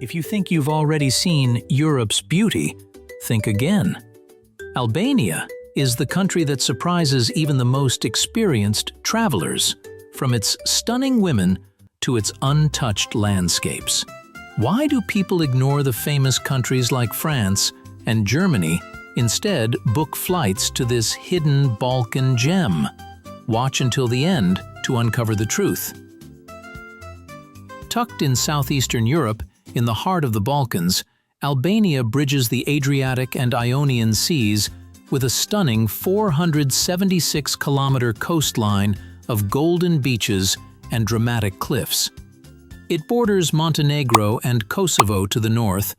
If you think you've already seen Europe's beauty, think again. Albania is the country that surprises even the most experienced travelers, from its stunning women to its untouched landscapes. Why do people ignore the famous countries like France and Germany, instead book flights to this hidden Balkan gem? Watch until the end to uncover the truth. Tucked in southeastern Europe, in the heart of the Balkans, Albania bridges the Adriatic and Ionian Seas with a stunning 476-kilometer coastline of golden beaches and dramatic cliffs. It borders Montenegro and Kosovo to the north,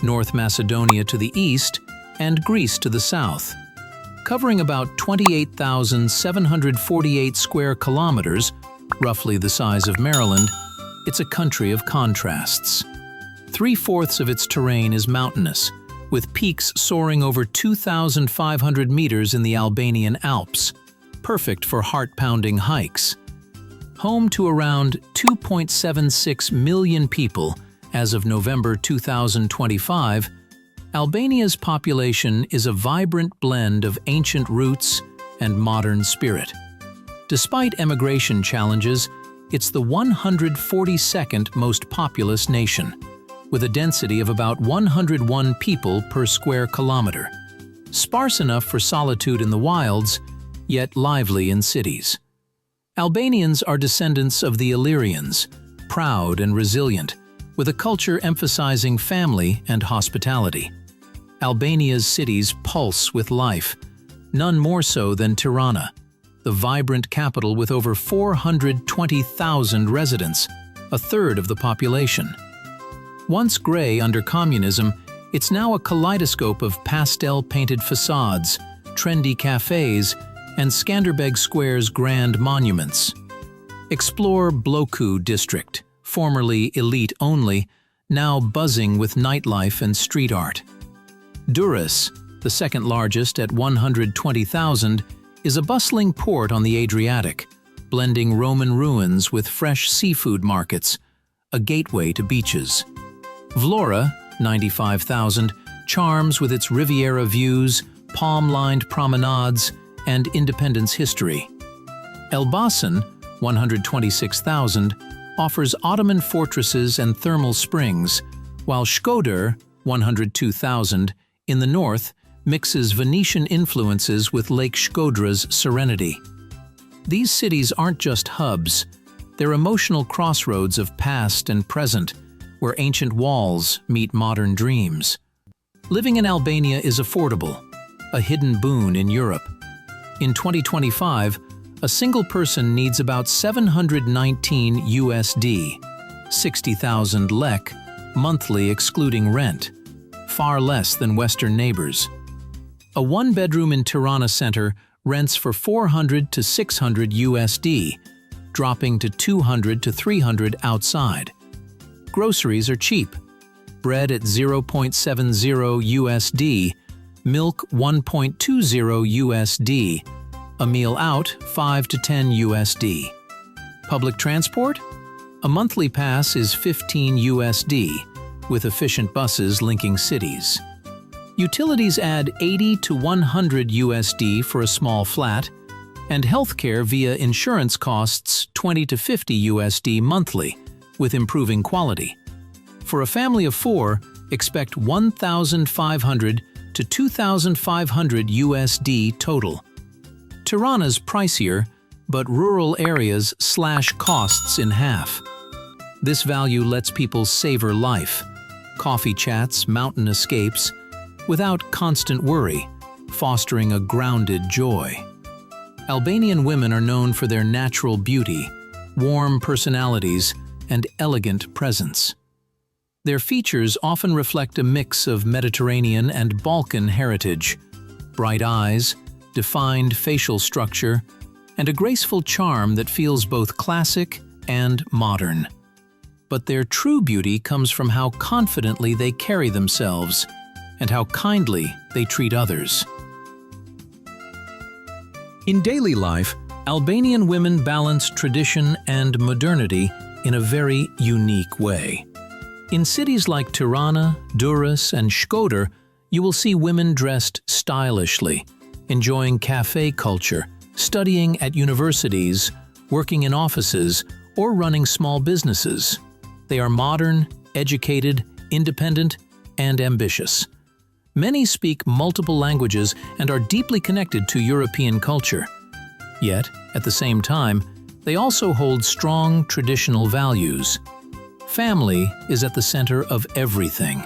North Macedonia to the east, and Greece to the south. Covering about 28,748 square kilometers, roughly the size of Maryland, it's a country of contrasts. 3/4 of its terrain is mountainous, with peaks soaring over 2,500 meters in the Albanian Alps, perfect for heart-pounding hikes. Home to around 2.76 million people as of November 2025, Albania's population is a vibrant blend of ancient roots and modern spirit. Despite emigration challenges, it's the 142nd most populous nation, with a density of about 101 people per square kilometer. Sparse enough for solitude in the wilds, yet lively in cities. Albanians are descendants of the Illyrians, proud and resilient, with a culture emphasizing family and hospitality. Albania's cities pulse with life, none more so than Tirana, the vibrant capital with over 420,000 residents, a third of the population. Once gray under communism, it's now a kaleidoscope of pastel-painted facades, trendy cafes, and Skanderbeg Square's grand monuments. Explore Bloku district, formerly elite-only, now buzzing with nightlife and street art. Durres, the second largest at 120,000, is a bustling port on the Adriatic, blending Roman ruins with fresh seafood markets, a gateway to beaches. Vlore, 95,000, charms with its Riviera views, palm-lined promenades, and independence history. Elbasan, 126,000, offers Ottoman fortresses and thermal springs, while Shkoder, 102,000, in the north, mixes Venetian influences with Lake Shkodra's serenity. These cities aren't just hubs, they're emotional crossroads of past and present, where ancient walls meet modern dreams. Living in Albania is affordable, a hidden boon in Europe. In 2025, a single person needs about 719 USD, 60,000 lek, monthly excluding rent, far less than Western neighbors. A one-bedroom in Tirana Center rents for 400 to 600 USD, dropping to 200 to 300 outside. Groceries are cheap. Bread at 0.70 USD, milk 1.20 USD, a meal out 5 to 10 USD. Public transport? A monthly pass is 15 USD, with efficient buses linking cities. Utilities add 80 to 100 USD for a small flat, and healthcare via insurance costs 20 to 50 USD monthly, with improving quality. For a family of 4, expect 1,500 to 2,500 USD total. Tirana's pricier, but rural areas slash costs in half. This value lets people savor life, coffee chats, mountain escapes, without constant worry, fostering a grounded joy. Albanian women are known for their natural beauty, warm personalities, and elegant presence. Their features often reflect a mix of Mediterranean and Balkan heritage, bright eyes, defined facial structure, and a graceful charm that feels both classic and modern. But their true beauty comes from how confidently they carry themselves and how kindly they treat others. In daily life, Albanian women balance tradition and modernity in a very unique way. In cities like Tirana, Durres, and Shkoder, you will see women dressed stylishly, enjoying cafe culture, studying at universities, working in offices, or running small businesses. They are modern, educated, independent, and ambitious. Many speak multiple languages and are deeply connected to European culture. Yet, at the same time, they also hold strong traditional values. Family is at the center of everything.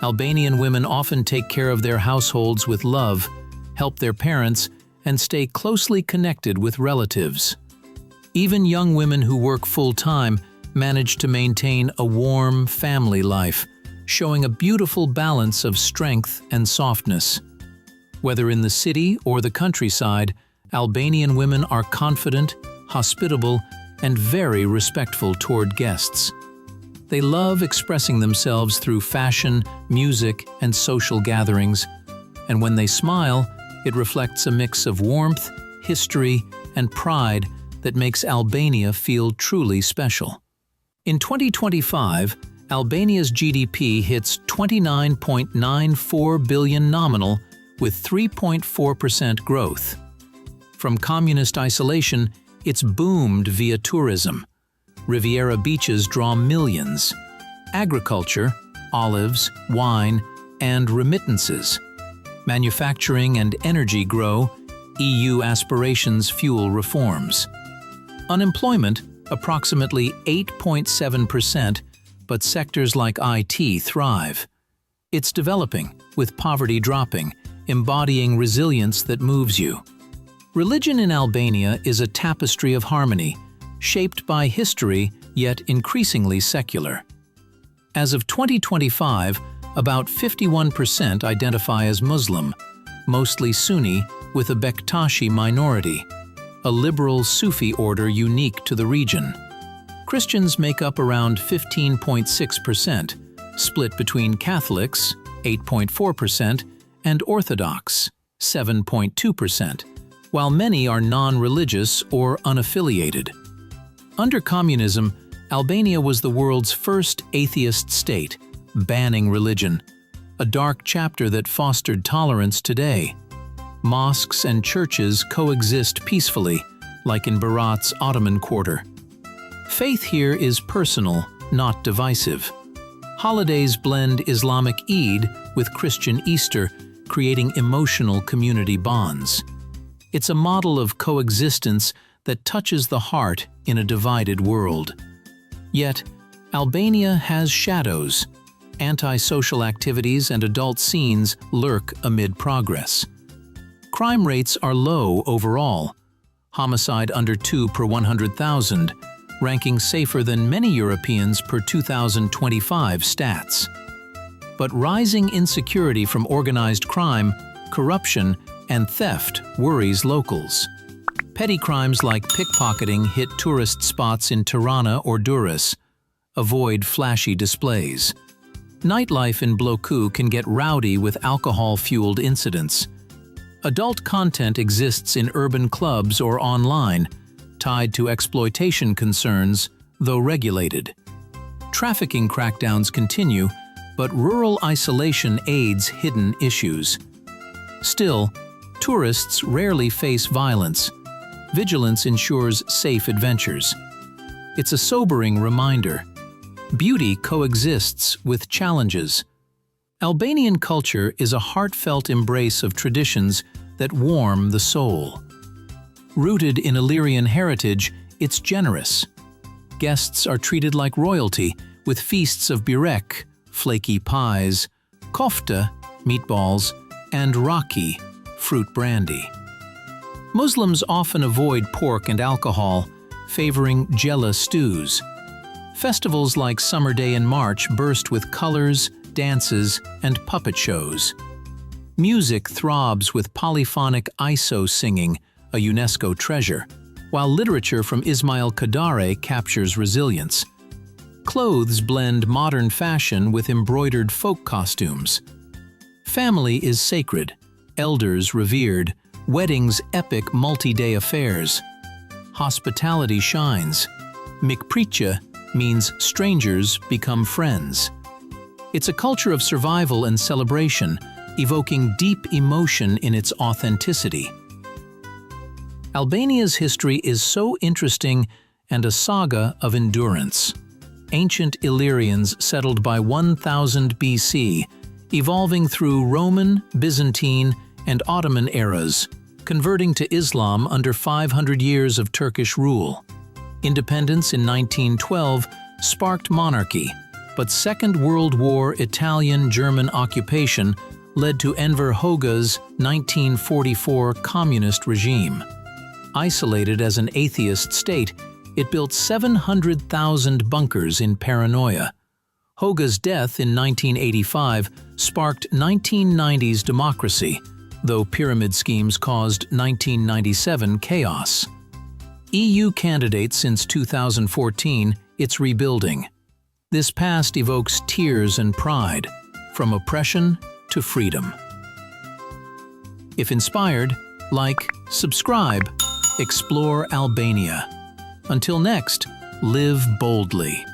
Albanian women often take care of their households with love, help their parents, and stay closely connected with relatives. Even young women who work full-time manage to maintain a warm family life, showing a beautiful balance of strength and softness. Whether in the city or the countryside, Albanian women are confident, hospitable, and very respectful toward guests. They love expressing themselves through fashion, music, and social gatherings, and when they smile, it reflects a mix of warmth, history, and pride that makes Albania feel truly special. In 2025, Albania's GDP hits 29.94 billion nominal with 3.4% growth. From communist isolation, it's boomed via tourism. Riviera beaches draw millions. Agriculture, olives, wine, and remittances. Manufacturing and energy grow. EU aspirations fuel reforms. Unemployment, approximately 8.7%, but sectors like IT thrive. It's developing, with poverty dropping, embodying resilience that moves you. Religion in Albania is a tapestry of harmony, shaped by history yet increasingly secular. As of 2025, about 51% identify as Muslim, mostly Sunni, with a Bektashi minority, a liberal Sufi order unique to the region. Christians make up around 15.6%, split between Catholics, 8.4%, and Orthodox, 7.2%, while many are non-religious or unaffiliated. Under communism, Albania was the world's first atheist state, banning religion, a dark chapter that fostered tolerance today. Mosques and churches coexist peacefully, like in Berat's Ottoman quarter. Faith here is personal, not divisive. Holidays blend Islamic Eid with Christian Easter, creating emotional community bonds. It's a model of coexistence that touches the heart in a divided world. Yet, Albania has shadows. Anti-social activities and adult scenes lurk amid progress. Crime rates are low overall, homicide under 2 per 100,000, ranking safer than many Europeans per 2025 stats. But rising insecurity from organized crime, corruption, and theft worries locals. Petty crimes like pickpocketing hit tourist spots in Tirana or Durres. Avoid flashy displays. Nightlife in Bloku can get rowdy with alcohol-fueled incidents. Adult content exists in urban clubs or online, tied to exploitation concerns, though regulated. Trafficking crackdowns continue, but rural isolation aids hidden issues. Still, tourists rarely face violence. Vigilance ensures safe adventures. It's a sobering reminder. Beauty coexists with challenges. Albanian culture is a heartfelt embrace of traditions that warm the soul. Rooted in Illyrian heritage, it's generous. Guests are treated like royalty, with feasts of birek, flaky pies, kofta, meatballs, and raki, fruit brandy. Muslims often avoid pork and alcohol, favoring jella stews. Festivals like Summer Day in March burst with colors, dances, and puppet shows. Music throbs with polyphonic ISO singing, a UNESCO treasure, while literature from Ismail Kadare captures resilience. Clothes blend modern fashion with embroidered folk costumes. Family is sacred, elders revered, weddings epic multi-day affairs. Hospitality shines. Mikpricha means strangers become friends. It's a culture of survival and celebration, evoking deep emotion in its authenticity. Albania's history is so interesting and a saga of endurance. Ancient Illyrians settled by 1000 BC, evolving through Roman, Byzantine, and Ottoman eras, converting to Islam under 500 years of Turkish rule. Independence in 1912 sparked monarchy, but Second World War Italian-German occupation led to Enver Hoxha's 1944 communist regime. Isolated as an atheist state, it built 700,000 bunkers in paranoia. Hoxha's death in 1985 sparked 1990s democracy, though pyramid schemes caused 1997 chaos. EU candidate since 2014, it's rebuilding. This past evokes tears and pride, from oppression to freedom. If inspired, like, subscribe, explore Albania. Until next, live boldly.